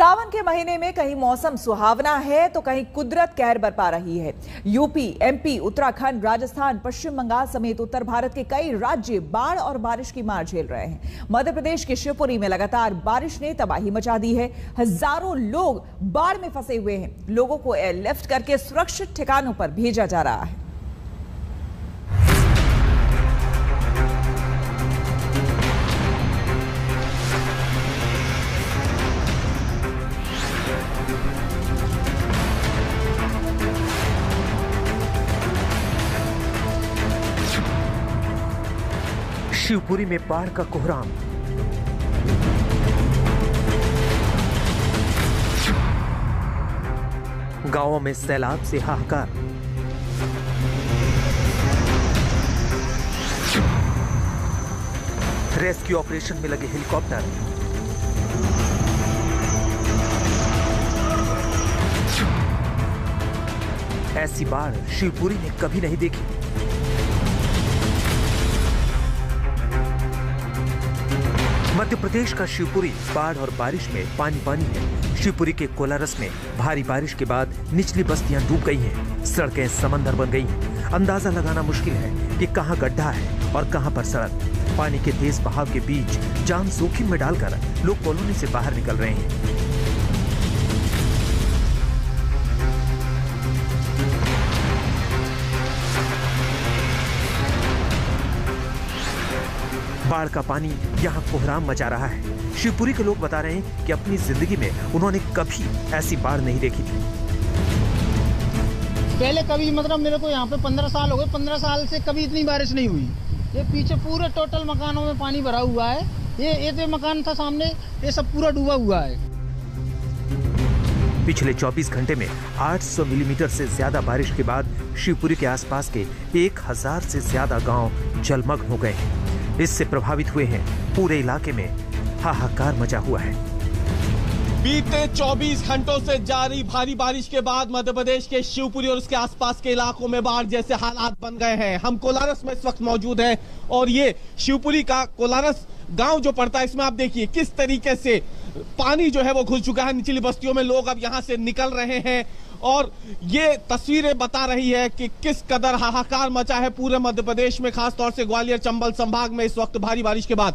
सावन के महीने में कहीं मौसम सुहावना है तो कहीं कुदरत कहर बरपा रही है। यूपी, एमपी, उत्तराखंड, राजस्थान, पश्चिम बंगाल समेत उत्तर भारत के कई राज्य बाढ़ और बारिश की मार झेल रहे हैं। मध्य प्रदेश के शिवपुरी में लगातार बारिश ने तबाही मचा दी है। हजारों लोग बाढ़ में फंसे हुए हैं। लोगों को एयरलिफ्ट करके सुरक्षित ठिकानों पर भेजा जा रहा है। शिवपुरी में बाढ़ का कोहराम। गांवों में सैलाब से हाहाकार। रेस्क्यू ऑपरेशन में लगे हेलीकॉप्टर। ऐसी बाढ़ शिवपुरी ने कभी नहीं देखी। मध्य प्रदेश का शिवपुरी बाढ़ और बारिश में पानी पानी है। शिवपुरी के कोलारस में भारी बारिश के बाद निचली बस्तियां डूब गई हैं, सड़कें समंदर बन गई हैं। अंदाजा लगाना मुश्किल है कि कहां गड्ढा है और कहां पर सड़क। पानी के तेज बहाव के बीच जान जोखिम में डालकर लोग कॉलोनी से बाहर निकल रहे हैं। बाढ़ का पानी यहाँ कोहराम मचा रहा है। शिवपुरी के लोग बता रहे हैं कि अपनी जिंदगी में उन्होंने कभी ऐसी बाढ़ नहीं देखी थी। पहले कभी मेरे को यहाँ पे 15 साल हो गए, 15 साल से कभी इतनी बारिश नहीं हुई। ये पीछे पूरे टोटल मकानों में पानी भरा हुआ है। ये जो मकान था सामने, ये सब पूरा डूबा हुआ है। पिछले 24 घंटे में 800 मिलीमीटर से ज्यादा बारिश के बाद शिवपुरी के आसपास के 1000 से ज्यादा गांव जलमग्न हो गए हैं। इससे प्रभावित हुए हैं पूरे इलाके में हाहाकार मचा हुआ है। बीते 24 घंटों से जारी भारी बारिश के बाद मध्य प्रदेश के शिवपुरी और उसके आसपास के इलाकों में बाढ़ जैसे हालात बन गए हैं। हम कोलारस में इस वक्त मौजूद हैं और ये शिवपुरी का कोलारस गांव जो पड़ता है, इसमें आप देखिए किस तरीके से पानी जो है वो घुस चुका है। निचली बस्तियों में लोग अब यहाँ से निकल रहे हैं और ये तस्वीरें बता रही है कि किस कदर हाहाकार मचा है पूरे मध्य प्रदेश में, खासतौर से ग्वालियर चंबल संभाग में। इस वक्त भारी बारिश के बाद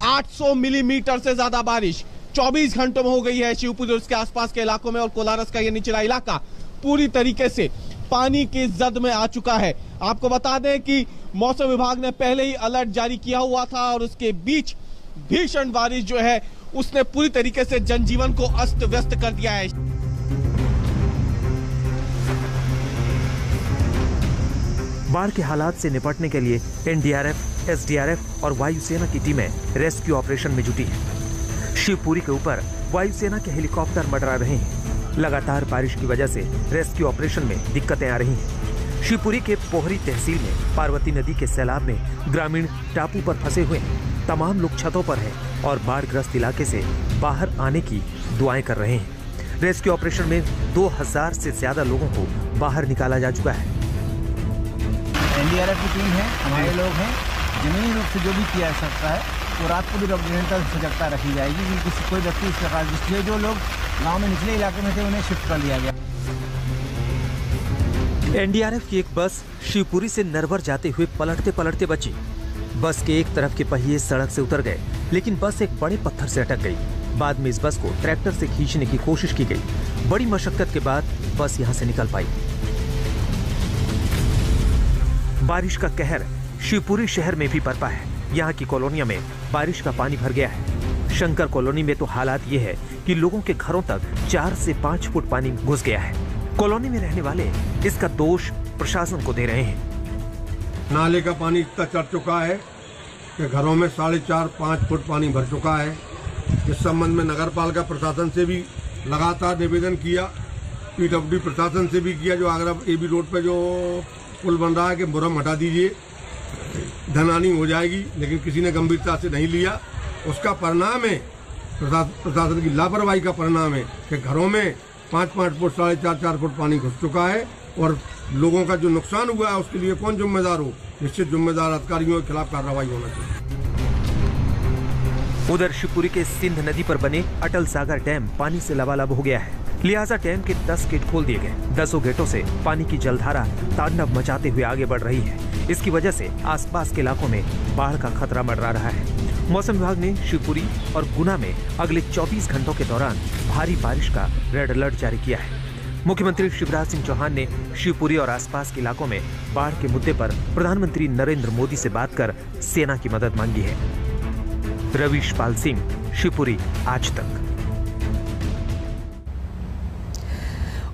800 मिलीमीटर से ज्यादा बारिश 24 घंटों में हो गई है शिवपुरी और उसके आसपास के इलाकों में। और कोलारस का ये निचला इलाका पूरी तरीके से पानी की जद में आ चुका है। आपको बता दें कि मौसम विभाग ने पहले ही अलर्ट जारी किया हुआ था और उसके बीच भीषण बारिश जो है उसने पूरी तरीके से जनजीवन को अस्त व्यस्त कर दिया है। बाढ़ के हालात से निपटने के लिए एनडीआरएफ, एसडीआरएफ और वायुसेना की टीमें रेस्क्यू ऑपरेशन में जुटी हैं। शिवपुरी के ऊपर वायुसेना के हेलीकॉप्टर मंडरा रहे हैं। लगातार बारिश की वजह से रेस्क्यू ऑपरेशन में दिक्कतें आ रही हैं। शिवपुरी के पोहरी तहसील में पार्वती नदी के सैलाब में ग्रामीण टापू पर फंसे हुए हैं। तमाम लोग छतों पर हैं और बाढ़ग्रस्त इलाके से बाहर आने की दुआएं कर रहे हैं। रेस्क्यू ऑपरेशन में 2000 से ज्यादा लोगों को बाहर निकाला जा चुका है। एनडीआरएफ की टीम है, हमारे लोग हैं। जमीनी रूप से जो भी किया जा सकता है तो रात को भी निरंतर सजगता रखी जाएगी कि किसी कोई व्यक्ति इस प्रकार जिसलिए जो लोग गांव में निचले इलाके में थे उन्हें शिफ्ट कर लिया गया। एनडीआरएफ की एक बस शिवपुरी से नरवर जाते हुए पलटते पलटते बची। बस के एक तरफ के पहिए सड़क से उतर गए, लेकिन बस एक बड़े पत्थर से अटक गई। बाद में इस बस को ट्रैक्टर से खींचने की कोशिश की गई। बड़ी मशक्कत के बाद बस यहां से निकल पाई। बारिश का कहर शिवपुरी शहर में भी बरपा है। यहाँ की कॉलोनियों में बारिश का पानी भर गया है। शंकर कॉलोनी में तो हालात ये है कि लोगों के घरों तक 4 से 5 फुट पानी घुस गया है। कॉलोनी में रहने वाले इसका दोष प्रशासन को दे रहे हैं। नाले का पानी इतना चढ़ चुका है कि घरों में 4.5-5 फुट पानी भर चुका है। इस संबंध में नगर पालिका प्रशासन से भी लगातार निवेदन किया, पीडब्ल्यूडी प्रशासन से भी किया। जो आगरा एबी रोड पर जो पुल बन रहा है कि मुरम हटा दीजिए, धनहानि हो जाएगी, लेकिन किसी ने गंभीरता से नहीं लिया। उसका परिणाम है प्रशासन की लापरवाही का परिणाम है कि घरों में 5-5 फुट 4.5 फुट पानी घुस चुका है और लोगों का जो नुकसान हुआ है उसके लिए कौन जिम्मेदार हो? निश्चित जिम्मेदार अधिकारियों के खिलाफ कार्रवाई होना चाहिए। उधर शिवपुरी के सिंध नदी पर बने अटल सागर डैम पानी से लबालब हो गया है, लिहाजा डैम के 10 गेट खोल दिए गए। 10 गेटों से पानी की जलधारा तांडव मचाते हुए आगे बढ़ रही है। इसकी वजह से आसपास के इलाकों में बाढ़ का खतरा मंडरा रहा है। मौसम विभाग ने शिवपुरी और गुना में अगले 24 घंटों के दौरान भारी बारिश का रेड अलर्ट जारी किया है। मुख्यमंत्री शिवराज सिंह चौहान ने शिवपुरी और आसपास के इलाकों में बाढ़ के मुद्दे पर प्रधानमंत्री नरेंद्र मोदी से बात कर सेना की मदद मांगी है। रवीश पाल सिंह, शिवपुरी, आज तक।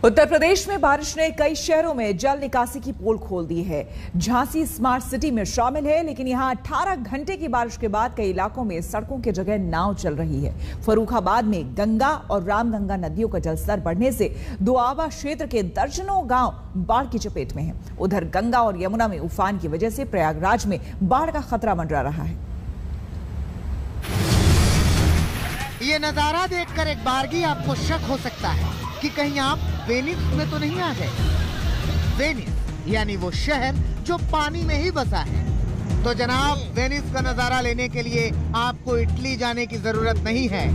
उत्तर प्रदेश में बारिश ने कई शहरों में जल निकासी की पोल खोल दी है। झांसी स्मार्ट सिटी में शामिल है, लेकिन यहां 18 घंटे की बारिश के बाद कई इलाकों में सड़कों की जगह नाव चल रही है। फर्रुखाबाद में गंगा और रामगंगा नदियों का जलस्तर बढ़ने से दोआबा क्षेत्र के दर्जनों गांव बाढ़ की चपेट में हैं। उधर गंगा और यमुना में उफान की वजह से प्रयागराज में बाढ़ का खतरा मंडरा रहा है। ये नजारा देखकर एक बारगी आपको शक हो सकता है कि कहीं आप वेनिस में तो नहीं आ गए। वेनिस यानी वो शहर जो पानी में ही बसा है। तो जनाब, वेनिस का नजारा लेने के लिए आपको इटली जाने की जरूरत नहीं है।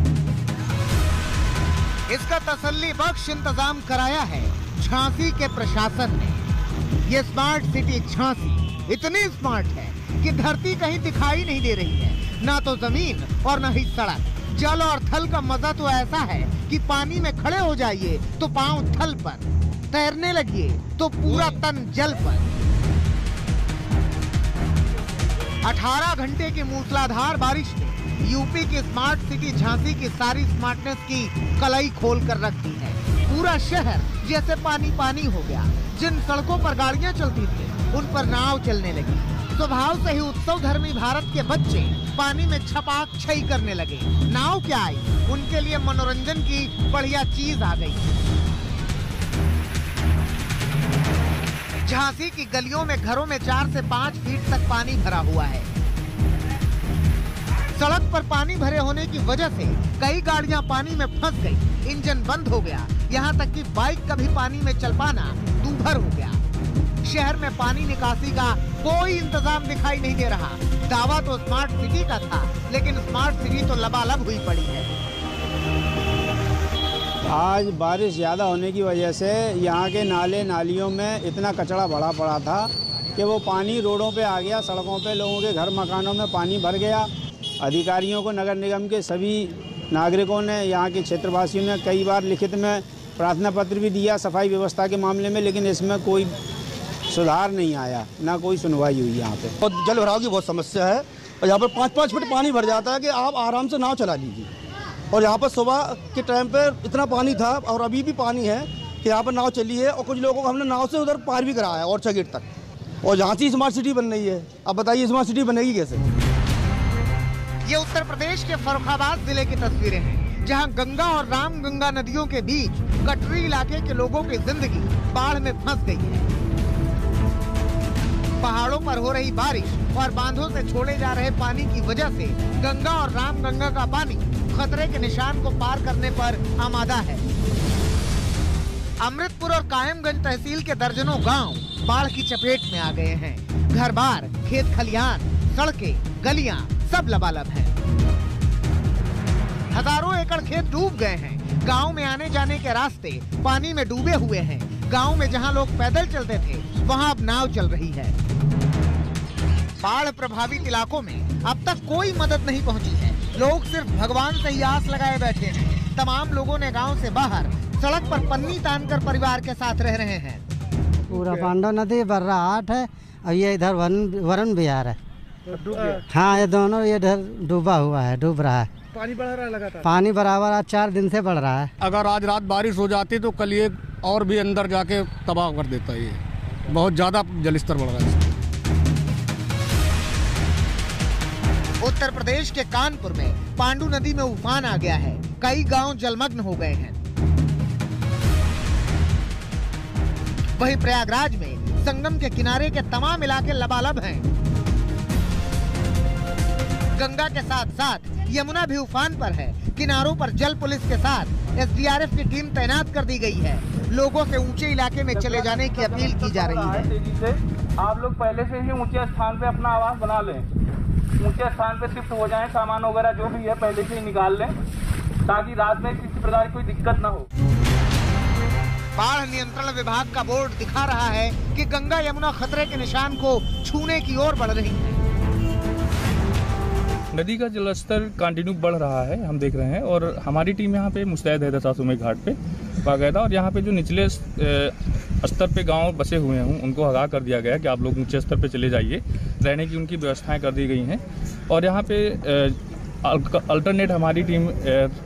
इसका तसल्ली बख्श इंतजाम कराया है झांसी के प्रशासन ने। ये स्मार्ट सिटी झांसी इतनी स्मार्ट है कि धरती कहीं दिखाई नहीं दे रही है, ना तो जमीन और ना ही सड़क। जल और थल का मजा तो ऐसा है कि पानी में खड़े हो जाइए तो पांव थल पर, तैरने लगिए तो पूरा तन जल पर। 18 घंटे की मूसलाधार बारिश ने यूपी की स्मार्ट सिटी झांसी की सारी स्मार्टनेस की कलाई खोल कर रख दी है। पूरा शहर जैसे पानी पानी हो गया। जिन सड़कों पर गाड़ियां चलती थी उन पर नाव चलने लगी। स्वभाव से ही उत्सव धर्मी भारत के बच्चे पानी में छपाक छई करने लगे। नाव क्या आई, उनके लिए मनोरंजन की बढ़िया चीज आ गई। झांसी की गलियों में घरों में 4 से 5 फीट तक पानी भरा हुआ है। सड़क पर पानी भरे होने की वजह से कई गाड़ियां पानी में फंस गई, इंजन बंद हो गया। यहाँ तक कि बाइक का भी पानी में चल पाना दूभर हो गया। शहर में पानी निकासी का कोई इंतजाम दिखाई नहीं दे रहा। दावा तो स्मार्ट सिटी का था, लेकिन स्मार्ट सिटी तो लबालब हुई पड़ी है। आज बारिश ज़्यादा होने की वजह से यहाँ के नाले नालियों में इतना कचरा भरा पड़ा था कि वो पानी रोडों पे आ गया, सड़कों पे लोगों के घर मकानों में पानी भर गया। अधिकारियों को, नगर निगम के सभी नागरिकों ने, यहाँ के क्षेत्रवासियों ने कई बार लिखित में प्रार्थना पत्र भी दिया सफाई व्यवस्था के मामले में, लेकिन इसमें कोई सुधार नहीं आया, ना कोई सुनवाई हुई। यहाँ पे और जल भराव की बहुत समस्या है और यहाँ पर 5-5 फुट पानी भर जाता है कि आप आराम से नाव चला लीजिए। और यहाँ पर सुबह के टाइम पे इतना पानी था और अभी भी पानी है कि यहाँ पर नाव चली है और कुछ लोगों को हमने नाव से उधर पार भी कराया और गेट तक। और झांसी स्मार्ट सिटी बन रही है, अब बताइए स्मार्ट सिटी बनेगी कैसे। ये उत्तर प्रदेश के फर्रुखाबाद जिले की तस्वीरें हैं, जहाँ गंगा और रामगंगा नदियों के बीच कटरी इलाके के लोगों की जिंदगी बाढ़ में फंस गई है। पहाड़ों पर हो रही बारिश और बांधों से छोड़े जा रहे पानी की वजह से गंगा और रामगंगा का पानी खतरे के निशान को पार करने पर आमादा है। अमृतपुर और कायमगंज तहसील के दर्जनों गांव बाढ़ की चपेट में आ गए हैं। घर बार, खेत खलिहान, सड़कें, गलियां सब लबालब हैं। हजारों एकड़ खेत डूब गए हैं। गांव में आने जाने के रास्ते पानी में डूबे हुए हैं। गांव में जहां लोग पैदल चलते थे वहां अब नाव चल रही है। बाढ़ प्रभावित इलाकों में अब तक कोई मदद नहीं पहुंची है। लोग सिर्फ भगवान से ही आस लगाए बैठे हैं। तमाम लोगों ने गांव से बाहर सड़क पर पन्नी तानकर परिवार के साथ रह रहे हैं। पूरा पांडव नदी बर्राहाट है और ये इधर वरुण विहार है। हाँ, ये दोनों ये इधर डूबा हुआ है, डूब रहा है। पानी बढ़ रहा है लगातार। पानी बराबर आज 4 दिन से बढ़ रहा है। अगर आज रात बारिश हो जाती तो कल ये और भी अंदर जाके तबाह कर देता है। ये बहुत ज्यादा जलस्तर बढ़ रहा है। उत्तर प्रदेश के कानपुर में पांडू नदी में उफान आ गया है। कई गांव जलमग्न हो गए हैं। वहीं प्रयागराज में संगम के किनारे के तमाम इलाके लबालब हैं। गंगा के साथ साथ यमुना भी उफान पर है। किनारों पर जल पुलिस के साथ एसडीआरएफ की टीम तैनात कर दी गई है। लोगों से ऊंचे इलाके में चले जाने की अपील की जा रही है। तेजी से आप लोग पहले से ही ऊंचे स्थान पे अपना आवास बना लें। ऊंचे स्थान पर शिफ्ट हो जाएं, सामान वगैरह जो भी है पहले से ही निकाल लें ताकि रात में किसी प्रकार की कोई दिक्कत ना हो। बाढ़ नियंत्रण विभाग का बोर्ड दिखा रहा है कि गंगा यमुना खतरे के निशान को छूने की ओर बढ़ रही है। नदी का जलस्तर कंटिन्यू बढ़ रहा है, हम देख रहे हैं, और हमारी टीम यहाँ पे मुस्तैद है दशाश्वमेध घाट पे बाकायदा, और यहाँ पे जो निचले स्तर पे गांव बसे हुए हैं उनको आगाह कर दिया गया है कि आप लोग ऊंचे स्तर पे चले जाइए। रहने की उनकी व्यवस्थाएं कर दी गई हैं, और यहाँ पे अल्टरनेट हमारी टीम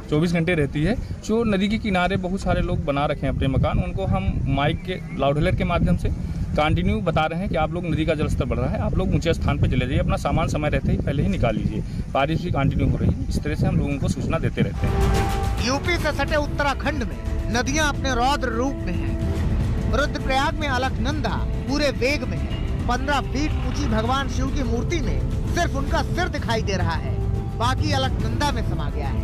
24 घंटे रहती है। जो नदी के किनारे बहुत सारे लोग बना रखे हैं अपने मकान, उनको हम माइक के लाउडहेलर के माध्यम से कंटिन्यू बता रहे हैं कि आप लोग नदी का जलस्तर बढ़ रहा है, आप लोग ऊंचे स्थान पर चले जाइए, अपना सामान समय रहते ही पहले ही निकाल लीजिए। बारिश भी कंटिन्यू हो रही है, इस तरह से हम लोगों को सूचना देते रहते हैं। यूपी से सटे उत्तराखंड में नदियां अपने रौद्र रूप में हैं। रुद्रप्रयाग में अलकनंदा पूरे वेग में है। 15 फीट ऊंची भगवान शिव की मूर्ति में सिर्फ उनका सिर दिखाई दे रहा है, बाकी अलकनंदा में समा गया है।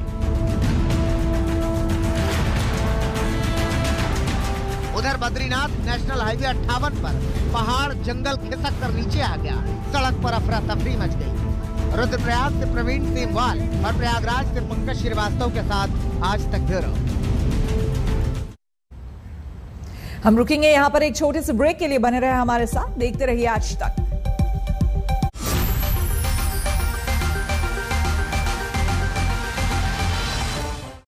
उधर बद्रीनाथ नेशनल हाईवे 58 पर पहाड़ जंगल खिसक कर नीचे आ गया, सड़क पर अफरा तफरी मच गई। रुद्रप्रयाग से प्रवीण सेमवाल और प्रयागराज से पंकज श्रीवास्तव के साथ आज तक ब्यूरो। हम रुकेंगे यहाँ पर एक छोटे से ब्रेक के लिए, बने रहे हमारे साथ, देखते रहिए आज तक।